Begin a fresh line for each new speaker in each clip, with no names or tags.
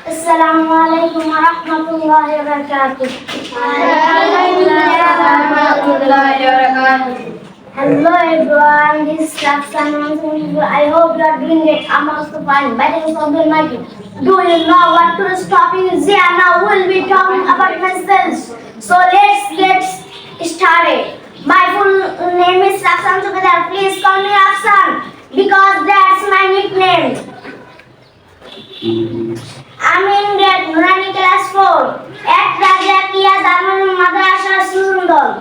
Assalamualaikum warahmatullahi wabarakatuh. Hello everyone, this is Laksan. I hope you are doing it. I'm also fine. By the grace of the Almighty. Do you know what today's topic is? Yeah, now we'll be talking about myself. So let's get started. My full name is Laksan Sukadar. Please call me Laksan because that's my nickname. I'm in grade Nurani class 4 at Rajakia Darul Madrasa Surundol.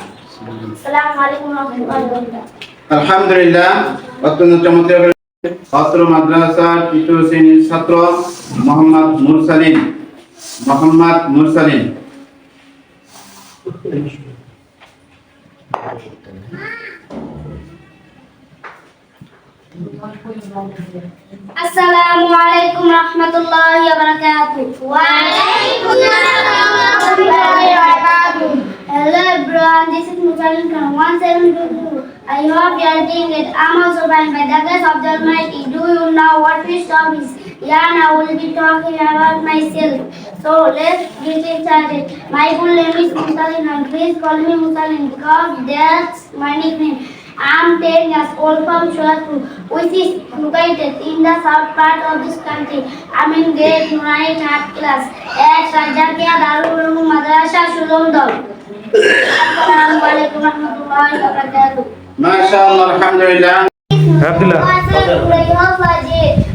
Assalamualaikum warahmatullahi wabarakatuh.
আলহামদুলিল্লাহ, অত্যন্ত চমৎকার ছাত্র মাদ্রাসার তৃতীয় শ্রেণীর ছাত্র মোহাম্মদ মুরসালিন।
Assalamualaikum warahmatullahi wabarakatuh. Waalaikumsalam warahmatullahi wabarakatuh. Hello everyone, this is Musalin from 172. I hope you are doing it. I'm also fine by the grace of the Almighty. Do you know what this topic is? Yeah, now we'll be talking about myself. So let's get started. My full name is Musalin and please call me Musalin because that's my nickname. I'm 10 years old from Sholapur, which is located in the south part of this country. I'm in grade 9 art class at Rajakia Darul Madrasa Surundol. Assalamualaikum warahmatullahi wabarakatuh.
মাশাআল্লাহ, আলহামদুলিল্লাহ।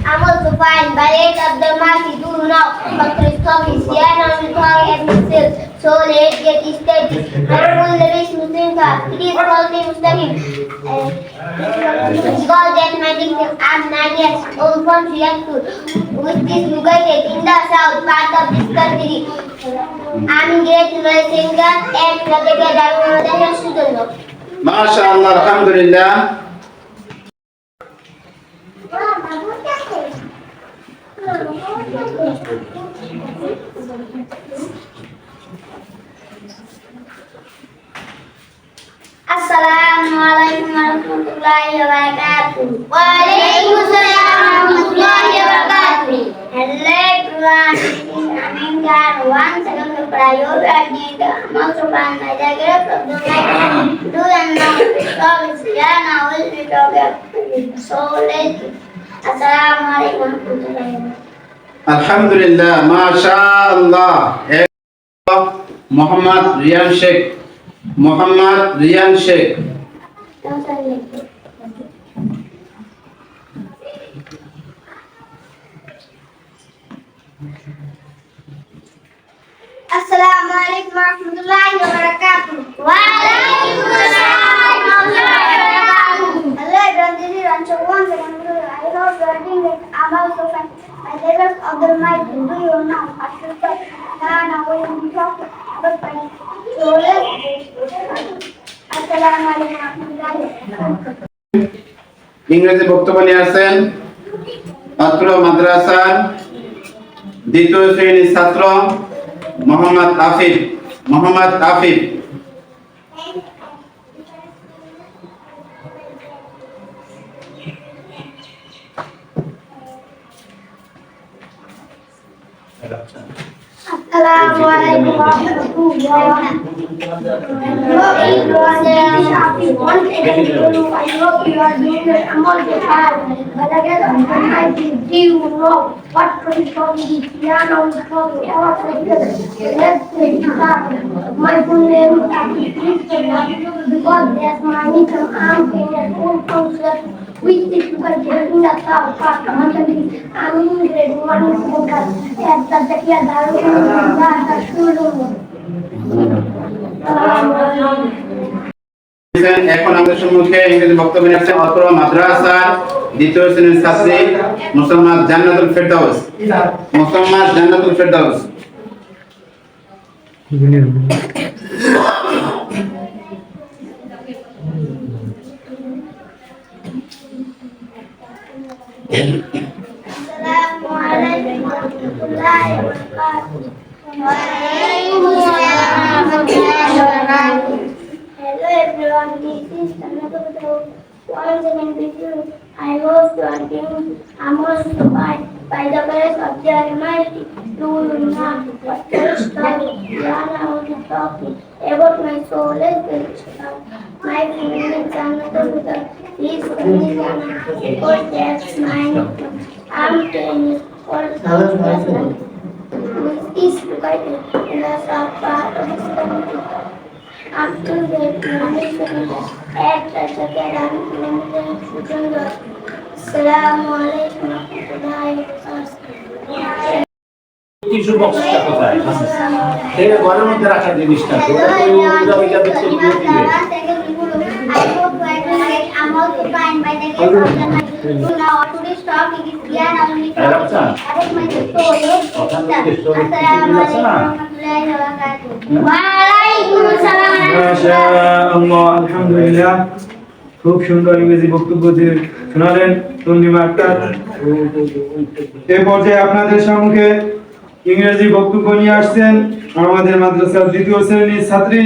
I'm also fine by the aid of the Almighty. Do now what this topic is. Yeah, now we talk at myself. So let's get started. My full name is Muslimka. It is called me Mustaqim. Because that my nickname, I'm 9 years old from Sholapur, which is located in the south part of this country. I'm in grade 9 at Rajakia Darul Madrasa Surundol.
মাশাআল্লাহ, আলহামদুলিল্লাহ।
Assalamualaikum warahmatullahi wabarakatuh. Waalaikumsalam warahmatullahi wabarakatuh. Hello everyone, this is Aminga. Once again, the prayer and I'm also fine by the grace of the Almighty. Do and now the topic is yeah, now we'll be talking. So let's Assalamualaikum warahmatullahi wabarakatuh.
আলহামদুলিল্লাহ, মাশাআল্লাহ। Mohammad Riyan Sheikh.
Assalamualaikum warahmatullahi wabarakatuh. Waalaikumsalam warahmatullahi wabarakatuh. Hello everyone, this is Rancho. Once again, I love learning it. I'm also fine. By the grace of the Almighty, do you know what to talk? Now we will be talking about my children. Assalamualaikum warahmatullahi wabarakatuh.
ইংরেজি বক্তব্য নিয়ে আসেন ছাত্র মাদ্রাসার দ্বিতীয় শ্রেণীর ছাত্র Mohammad Afif.
Assalamualaikum warahmatullahi wabarakatuh. I hope you are doing it. I'm also fine. But again, do you know what topic is? Yeah, now we talk about myself. Let's start. My full name is Abhi. Because that's my nickname. I'm 10 years old from Sholapur, which is located in the south part of the country. I'm in grade 1 class at Rajakia Darul Madrasa Surundol.
এখন আমাদের সম্মুখে ইংরেজি বক্তব্য নিয়ে আসছেন অত্র মাদ্রাসার দ্বিতীয় শ্রেণীর ছাত্রী মোসাম্মদ জান্নাতুল ফেরদাউস।
Assalamualaikum warahmatullahi wabarakatuh. Waalaikumsalam warahmatullahi wabarakatuh. Hello everyone, this is Tanaka. Once again with you, I hope you are being amongst by the grace of the Almighty. You will not but stop. You are now talking about my soul is my feelings are not because these feelings are not because that's mine. I'm 10 years old. This is divided in the south part of this country. After that, management at the second and Assalamu alaikum warahmatullahi wabarakatuh.
Tissue বক্সটা কোথায়? এই ঘরের মধ্যে রাখা জিনিসটা ওটা তো ওইটা ওইটা দেখতে দিবে।
আলহামদুলিল্লাহ, খুব সুন্দর ইংরেজি বক্তব্য দিয়ে শোনালেন তন্দিমা আক্তার। এই পর্যায়ে আপনাদের সম্মুখে ইংরেজি বক্তব্য নিয়ে আসছেন আমাদের মাদ্রাসার দ্বিতীয় শ্রেণীর ছাত্রী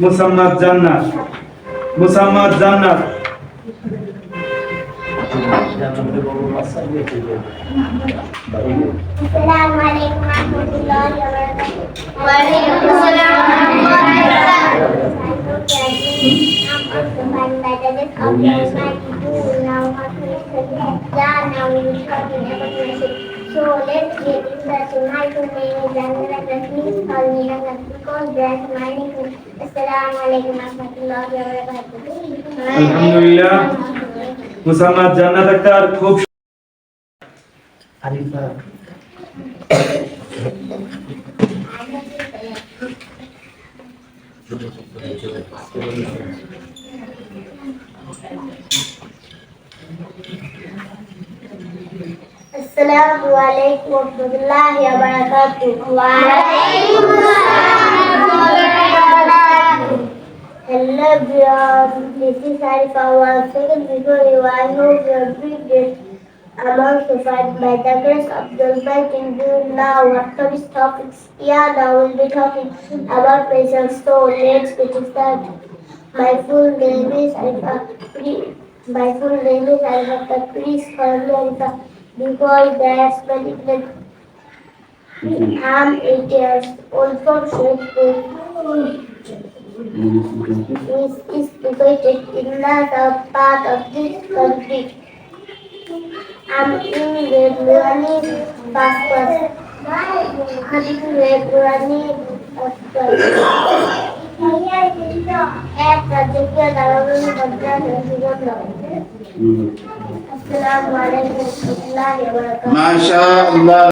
মুসাম্মাদ জান্নাত। মুসাম্মাদ জান্নাত।
Assalamu alaikum warahmatullahi wabarakatuh. Wa alaikum assalam warahmatullahi wabarakatuh. So let's get into my name is Anwar. Please call me Anwar because that's my name. Assalamu alaikum warahmatullahi wabarakatuh.
আলহামদুলিল্লাহ, মুসাম্মাদ জান্নাত আক্তার খুব
Alifa
Assalamu alaikum warahmatullahi wabarakatuh. Wa alaikum assalam warahmatullahi. Hello everyone, this is Arifa. One second before you, I hope you are great. Among the fight by the grace of the Almighty. Now, what these topics? Yeah, now we'll be talking about patience. So let's get started. My full name is Arifa. My full name is Arifa. Please call me Arifa because that's my nickname. I'm 8 years old from Shahidpur. This is located in the south part of this country. I'm in Redurani passport. I'm in Redurani passport. At Rajakya Darul Madras Residence. Assalamu alaikum warahmatullahi wabarakatuh.
MashaAllah.